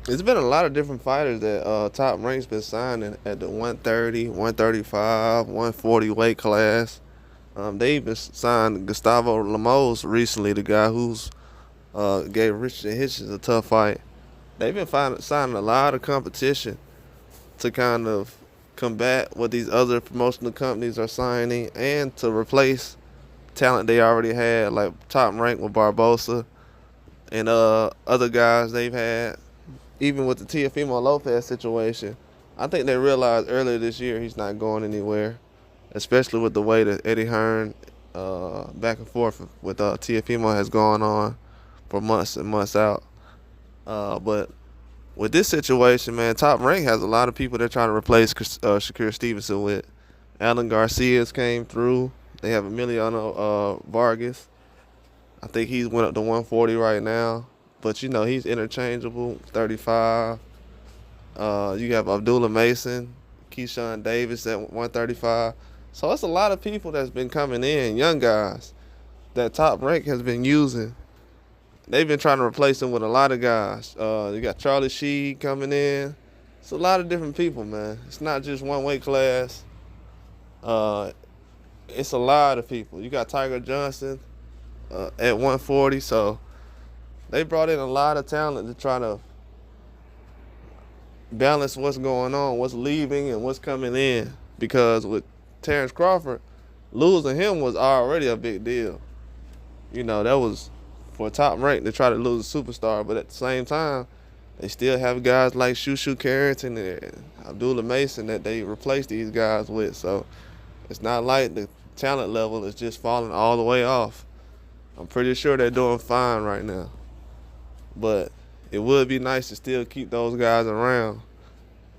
It's been a lot of different fighters that Top Rank's been signing at the 130, 135, 140 weight class. They even signed Gustavo Lemos recently, the guy who's gave Richard Hitchens a tough fight. They've been signing a lot of competition to kind of combat what these other promotional companies are signing and to replace talent they already had, like Top Rank with Barbosa and other guys they've had. Even with the Teofimo Lopez situation, I think they realized earlier this year he's not going anywhere, especially with the way that Eddie Hearn back and forth with Teofimo has gone on for months and months out. But with this situation, man, Top Rank has a lot of people they're trying to replace Shakur Stevenson with. Alan Garcia's came through. They have Emiliano Vargas. I think he's went up to 140 right now. But, you know, he's interchangeable, 35. You have Abdullah Mason, Keyshawn Davis at 135. So it's a lot of people that's been coming in, young guys, that Top Rank has been using. They've been trying to replace him with a lot of guys. You got Charlie Sheen coming in. It's a lot of different people, man. It's not just one weight class. It's a lot of people. You got Tiger Johnson at 140. So they brought in a lot of talent to try to balance what's going on, what's leaving, and what's coming in. Because with Terrence Crawford, losing him was already a big deal. You know, that was for Top Rank to try to lose a superstar, but at the same time, they still have guys like Shushu Carrington and Abdullah Mason that they replace these guys with. So it's not like the talent level is just falling all the way off. I'm pretty sure they're doing fine right now. But it would be nice to still keep those guys around.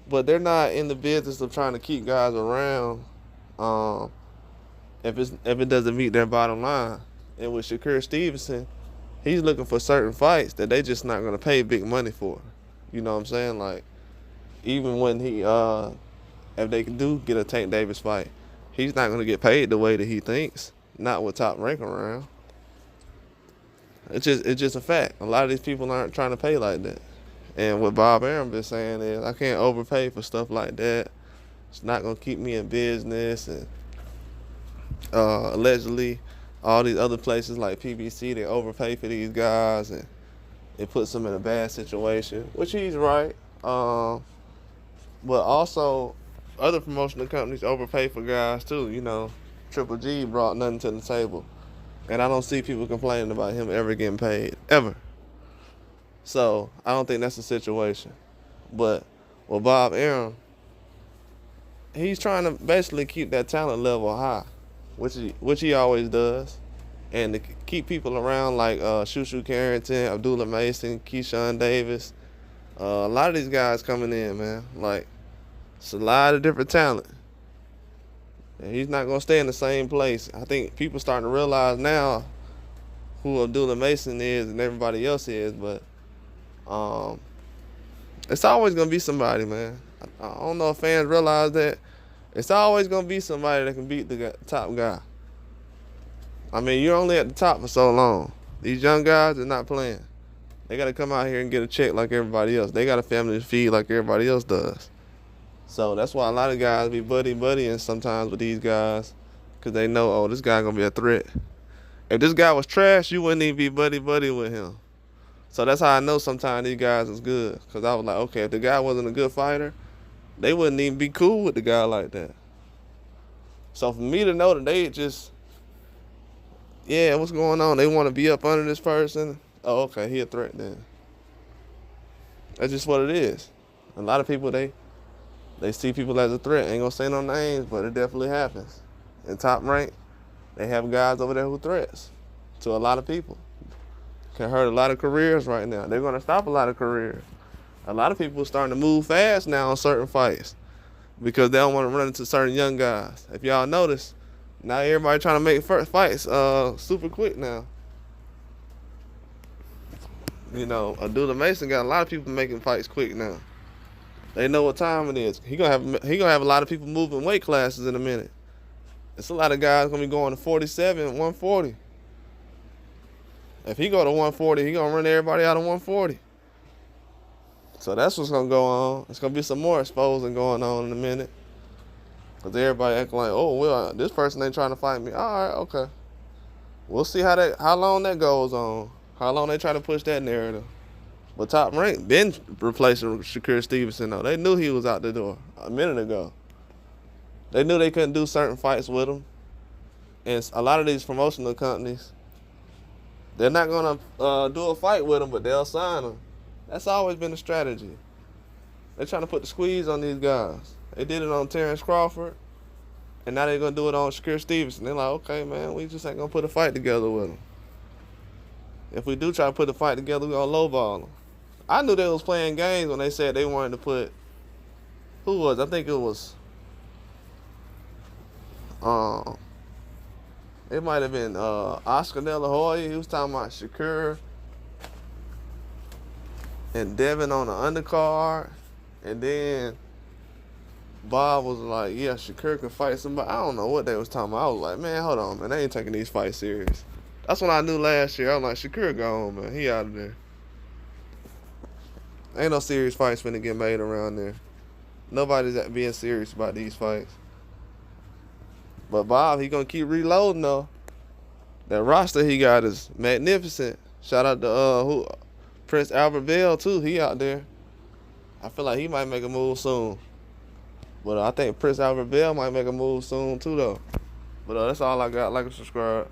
But they're not in the business of trying to keep guys around if it doesn't meet their bottom line. And with Shakur Stevenson, he's looking for certain fights that they just not gonna pay big money for. You know what I'm saying? Like, even when if they do get a Tank Davis fight, he's not gonna get paid the way that he thinks. Not with Top Rank around. It's just a fact. A lot of these people aren't trying to pay like that. And what Bob Arum been saying is, I can't overpay for stuff like that. It's not gonna keep me in business. And allegedly, all these other places like PBC, they overpay for these guys and it puts them in a bad situation, which he's right. But also, other promotional companies overpay for guys too. You know, Triple G brought nothing to the table. And I don't see people complaining about him ever getting paid, ever. So I don't think that's the situation. But with Bob Arum, he's trying to basically keep that talent level high, which he always does, and to keep people around like Shushu Carrington, Abdullah Mason, Keyshawn Davis, a lot of these guys coming in, man. Like, it's a lot of different talent. And he's not gonna stay in the same place. I think people starting to realize now who Abdullah Mason is and everybody else is, but it's always gonna be somebody, man. I don't know if fans realize that. It's always gonna be somebody that can beat the top guy. I mean, you're only at the top for so long. These young guys are not playing. They gotta come out here and get a check like everybody else. They got a family to feed like everybody else does. So that's why a lot of guys be buddying sometimes with these guys, because they know, oh, this guy gonna be a threat. If this guy was trash, you wouldn't even be buddy with him. So that's how I know sometimes these guys is good, because I was like, okay, if the guy wasn't a good fighter, they wouldn't even be cool with the guy like that. So for me to know that they just, yeah, what's going on? They want to be up under this person. Oh, okay, he a threat then. That's just what it is. A lot of people, they see people as a threat. Ain't gonna say no names, but it definitely happens. In Top Rank, they have guys over there who threats to a lot of people. Can hurt a lot of careers right now. They're gonna stop a lot of careers. A lot of people are starting to move fast now on certain fights because they don't want to run into certain young guys. If y'all notice, now everybody trying to make fights super quick now. You know, Abdullah Mason got a lot of people making fights quick now. They know what time it is. He gonna have a lot of people moving weight classes in a minute. It's a lot of guys gonna be going to 47, 140. If he go to 140, he gonna run everybody out of 140. So that's what's gonna go on. It's gonna be some more exposing going on in a minute. Cause everybody acting like, oh well, this person ain't trying to fight me. All right, okay. We'll see how long that goes on. How long they try to push that narrative. But Top Rank been replacing Shakur Stevenson though. They knew he was out the door a minute ago. They knew they couldn't do certain fights with him. And a lot of these promotional companies, they're not gonna do a fight with him, but they'll sign him. That's always been the strategy. They're trying to put the squeeze on these guys. They did it on Terrence Crawford, and now they're gonna do it on Shakur Stevenson. They're like, okay, man, we just ain't gonna put a fight together with him. If we do try to put a fight together, we gonna lowball them. I knew they was playing games when they said they wanted to put. Who was? I think it was. It might have been Oscar De La Hoya. He was talking about Shakur and Devin on the undercard, and then Bob was like, "Yeah, Shakur can fight somebody." I don't know what they was talking about. I was like, "Man, hold on, man. They ain't taking these fights serious." That's when I knew last year. I was like, "Shakur gone, man. He out of there. Ain't no serious fights finna get made around there. Nobody's being serious about these fights." But Bob, he gonna keep reloading though. That roster he got is magnificent. Shout out to Prince Albert Bell too. He out there. I feel like he might make a move soon. But I think Prince Albert Bell might make a move soon too though. But that's all I got. Like and subscribe.